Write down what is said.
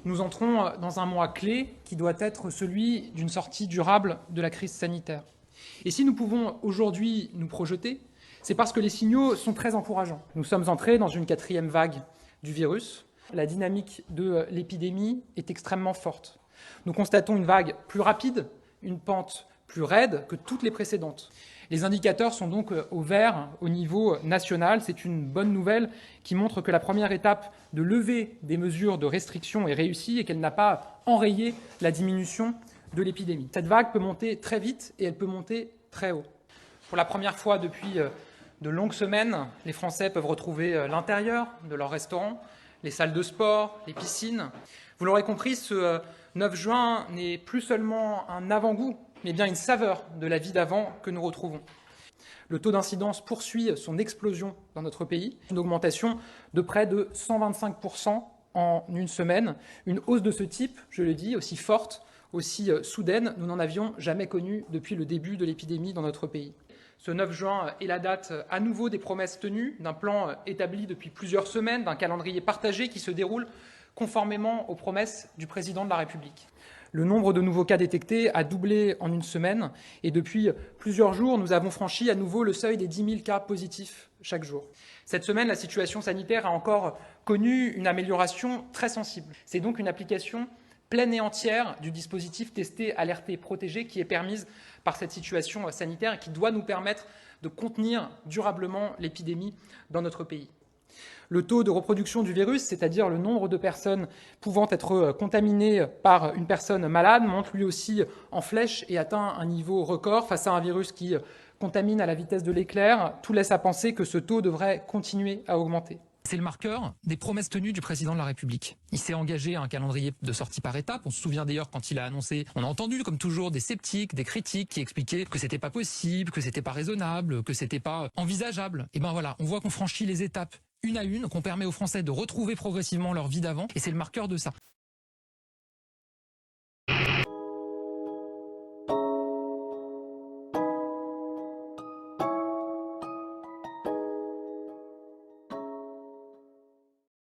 Nous entrons dans un mois clé qui doit être celui d'une sortie durable de la crise sanitaire. Et si nous pouvons aujourd'hui nous projeter, c'est parce que les signaux sont très encourageants. Nous sommes entrés dans une 4e vague du virus. La dynamique de l'épidémie est extrêmement forte. Nous constatons une vague plus rapide, une pente plus raide que toutes les précédentes. Les indicateurs sont donc au vert au niveau national. C'est une bonne nouvelle qui montre que la première étape de levée des mesures de restriction est réussie et qu'elle n'a pas enrayé la diminution de l'épidémie. Cette vague peut monter très vite et elle peut monter très haut. Pour la première fois depuis de longues semaines, les Français peuvent retrouver l'intérieur de leurs restaurants, les salles de sport, les piscines. Vous l'aurez compris, ce 9 juin n'est plus seulement un avant-goût, mais bien une saveur de la vie d'avant que nous retrouvons. Le taux d'incidence poursuit son explosion dans notre pays, une augmentation de près de 125% en une semaine. Une hausse de ce type, je le dis, aussi forte, aussi soudaine, nous n'en avions jamais connu depuis le début de l'épidémie dans notre pays. Ce 9 juin est la date à nouveau des promesses tenues, d'un plan établi depuis plusieurs semaines, d'un calendrier partagé qui se déroule conformément aux promesses du président de la République. Le nombre de nouveaux cas détectés a doublé en une semaine et depuis plusieurs jours, nous avons franchi à nouveau le seuil des 10 000 cas positifs chaque jour. Cette semaine, la situation sanitaire a encore connu une amélioration très sensible. C'est donc une application pleine et entière du dispositif testé, alerté, protégé qui est permise par cette situation sanitaire et qui doit nous permettre de contenir durablement l'épidémie dans notre pays. Le taux de reproduction du virus, c'est-à-dire le nombre de personnes pouvant être contaminées par une personne malade, monte lui aussi en flèche et atteint un niveau record. Face à un virus qui contamine à la vitesse de l'éclair, tout laisse à penser que ce taux devrait continuer à augmenter. C'est le marqueur des promesses tenues du président de la République. Il s'est engagé à un calendrier de sortie par étapes. On se souvient d'ailleurs quand il a annoncé, on a entendu comme toujours des sceptiques, des critiques qui expliquaient que c'était pas possible, que c'était pas raisonnable, que c'était pas envisageable. Et ben voilà, on voit qu'on franchit les étapes une à une, qu'on permet aux Français de retrouver progressivement leur vie d'avant et c'est le marqueur de ça.